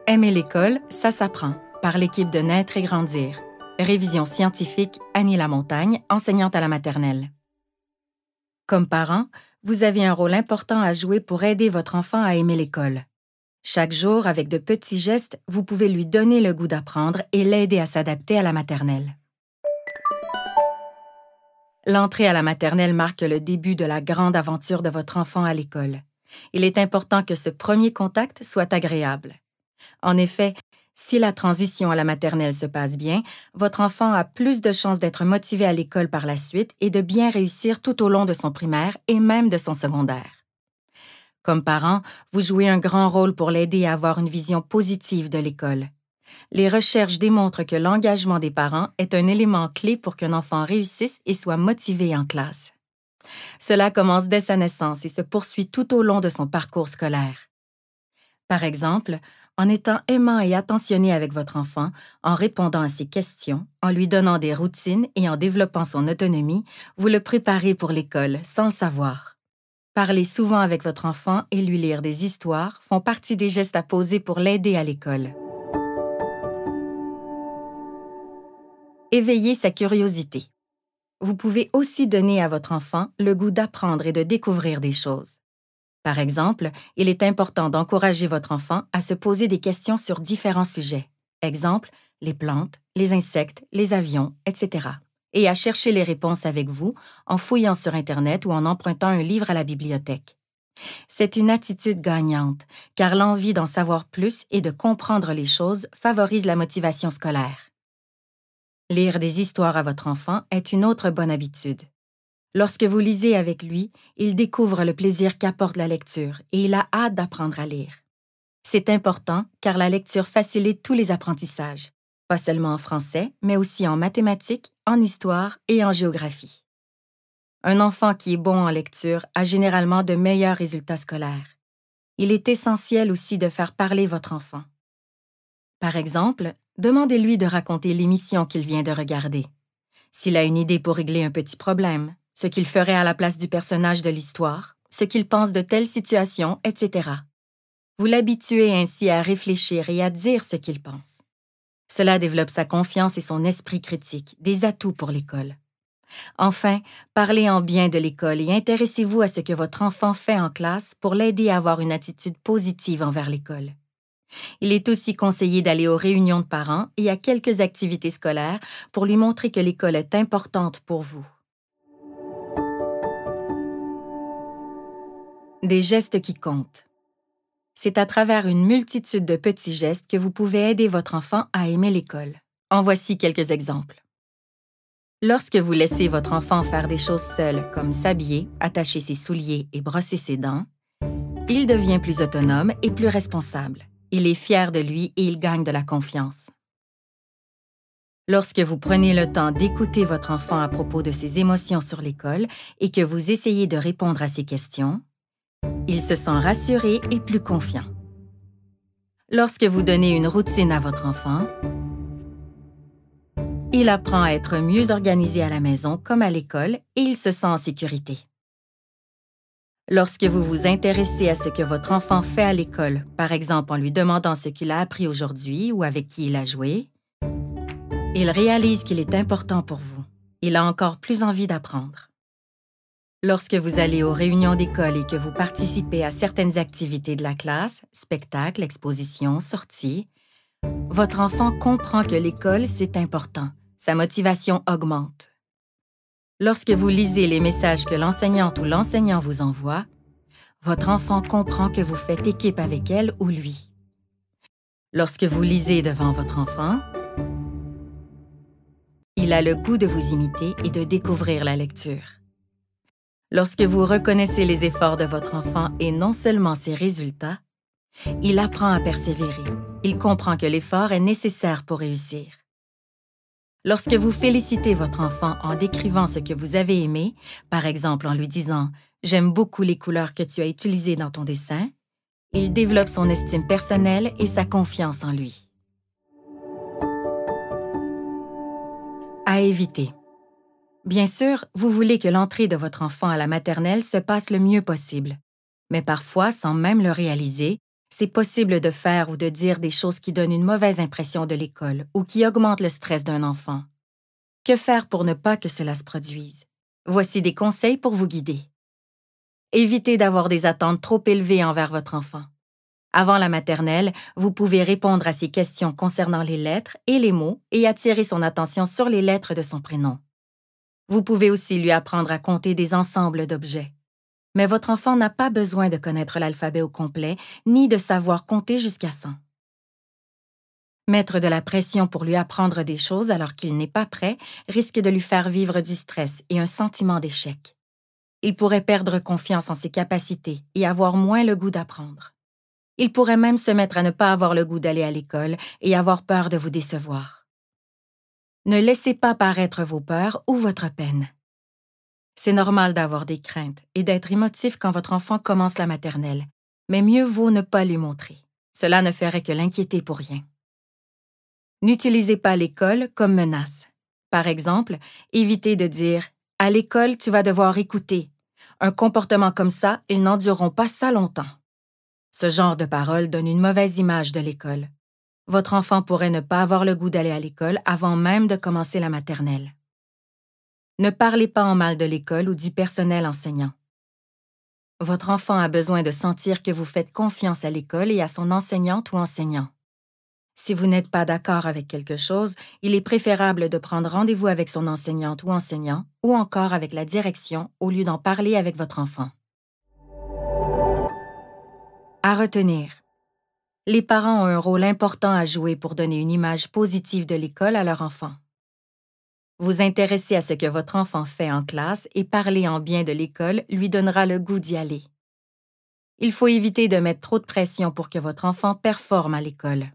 Aimer l'école, ça s'apprend, par l'équipe de Naître et Grandir. Révision scientifique, Annie Lamontagne, enseignante à la maternelle. Comme parent, vous avez un rôle important à jouer pour aider votre enfant à aimer l'école. Chaque jour, avec de petits gestes, vous pouvez lui donner le goût d'apprendre et l'aider à s'adapter à la maternelle. L'entrée à la maternelle marque le début de la grande aventure de votre enfant à l'école. Il est important que ce premier contact soit agréable. En effet, si la transition à la maternelle se passe bien, votre enfant a plus de chances d'être motivé à l'école par la suite et de bien réussir tout au long de son primaire et même de son secondaire. Comme parent, vous jouez un grand rôle pour l'aider à avoir une vision positive de l'école. Les recherches démontrent que l'engagement des parents est un élément clé pour qu'un enfant réussisse et soit motivé en classe. Cela commence dès sa naissance et se poursuit tout au long de son parcours scolaire. Par exemple, en étant aimant et attentionné avec votre enfant, en répondant à ses questions, en lui donnant des routines et en développant son autonomie, vous le préparez pour l'école sans le savoir. Parler souvent avec votre enfant et lui lire des histoires font partie des gestes à poser pour l'aider à l'école. Éveiller sa curiosité. Vous pouvez aussi donner à votre enfant le goût d'apprendre et de découvrir des choses. Par exemple, il est important d'encourager votre enfant à se poser des questions sur différents sujets. Exemple, les plantes, les insectes, les avions, etc. Et à chercher les réponses avec vous en fouillant sur Internet ou en empruntant un livre à la bibliothèque. C'est une attitude gagnante, car l'envie d'en savoir plus et de comprendre les choses favorise la motivation scolaire. Lire des histoires à votre enfant est une autre bonne habitude. Lorsque vous lisez avec lui, il découvre le plaisir qu'apporte la lecture et il a hâte d'apprendre à lire. C'est important car la lecture facilite tous les apprentissages, pas seulement en français, mais aussi en mathématiques, en histoire et en géographie. Un enfant qui est bon en lecture a généralement de meilleurs résultats scolaires. Il est essentiel aussi de faire parler votre enfant. Par exemple, demandez-lui de raconter l'émission qu'il vient de regarder. S'il a une idée pour régler un petit problème, ce qu'il ferait à la place du personnage de l'histoire, ce qu'il pense de telle situation, etc. Vous l'habituez ainsi à réfléchir et à dire ce qu'il pense. Cela développe sa confiance et son esprit critique, des atouts pour l'école. Enfin, parlez en bien de l'école et intéressez-vous à ce que votre enfant fait en classe pour l'aider à avoir une attitude positive envers l'école. Il est aussi conseillé d'aller aux réunions de parents et à quelques activités scolaires pour lui montrer que l'école est importante pour vous. Des gestes qui comptent. C'est à travers une multitude de petits gestes que vous pouvez aider votre enfant à aimer l'école. En voici quelques exemples. Lorsque vous laissez votre enfant faire des choses seul, comme s'habiller, attacher ses souliers et brosser ses dents, il devient plus autonome et plus responsable. Il est fier de lui et il gagne de la confiance. Lorsque vous prenez le temps d'écouter votre enfant à propos de ses émotions sur l'école et que vous essayez de répondre à ses questions, il se sent rassuré et plus confiant. Lorsque vous donnez une routine à votre enfant, il apprend à être mieux organisé à la maison comme à l'école et il se sent en sécurité. Lorsque vous vous intéressez à ce que votre enfant fait à l'école, par exemple en lui demandant ce qu'il a appris aujourd'hui ou avec qui il a joué, il réalise qu'il est important pour vous. Il a encore plus envie d'apprendre. Lorsque vous allez aux réunions d'école et que vous participez à certaines activités de la classe, spectacles, expositions, sorties, votre enfant comprend que l'école, c'est important. Sa motivation augmente. Lorsque vous lisez les messages que l'enseignante ou l'enseignant vous envoie, votre enfant comprend que vous faites équipe avec elle ou lui. Lorsque vous lisez devant votre enfant, il a le goût de vous imiter et de découvrir la lecture. Lorsque vous reconnaissez les efforts de votre enfant et non seulement ses résultats, il apprend à persévérer. Il comprend que l'effort est nécessaire pour réussir. Lorsque vous félicitez votre enfant en décrivant ce que vous avez aimé, par exemple en lui disant « J'aime beaucoup les couleurs que tu as utilisées dans ton dessin », il développe son estime personnelle et sa confiance en lui. À éviter. Bien sûr, vous voulez que l'entrée de votre enfant à la maternelle se passe le mieux possible. Mais parfois, sans même le réaliser, C'est possible de faire ou de dire des choses qui donnent une mauvaise impression de l'école ou qui augmentent le stress d'un enfant. Que faire pour ne pas que cela se produise? Voici des conseils pour vous guider. Évitez d'avoir des attentes trop élevées envers votre enfant. Avant la maternelle, vous pouvez répondre à ses questions concernant les lettres et les mots et attirer son attention sur les lettres de son prénom. Vous pouvez aussi lui apprendre à compter des ensembles d'objets. Mais votre enfant n'a pas besoin de connaître l'alphabet au complet ni de savoir compter jusqu'à 100. Mettre de la pression pour lui apprendre des choses alors qu'il n'est pas prêt risque de lui faire vivre du stress et un sentiment d'échec. Il pourrait perdre confiance en ses capacités et avoir moins le goût d'apprendre. Il pourrait même se mettre à ne pas avoir le goût d'aller à l'école et avoir peur de vous décevoir. Ne laissez pas paraître vos peurs ou votre peine. C'est normal d'avoir des craintes et d'être émotif quand votre enfant commence la maternelle, mais mieux vaut ne pas lui montrer. Cela ne ferait que l'inquiéter pour rien. N'utilisez pas l'école comme menace. Par exemple, évitez de dire « À l'école, tu vas devoir écouter. Un comportement comme ça, ils n'endureront pas ça longtemps. » Ce genre de paroles donne une mauvaise image de l'école. Votre enfant pourrait ne pas avoir le goût d'aller à l'école avant même de commencer la maternelle. Ne parlez pas en mal de l'école ou du personnel enseignant. Votre enfant a besoin de sentir que vous faites confiance à l'école et à son enseignante ou enseignant. Si vous n'êtes pas d'accord avec quelque chose, il est préférable de prendre rendez-vous avec son enseignante ou enseignant ou encore avec la direction au lieu d'en parler avec votre enfant. À retenir. Les parents ont un rôle important à jouer pour donner une image positive de l'école à leur enfant. Vous intéresser à ce que votre enfant fait en classe et parler en bien de l'école lui donnera le goût d'y aller. Il faut éviter de mettre trop de pression pour que votre enfant performe à l'école.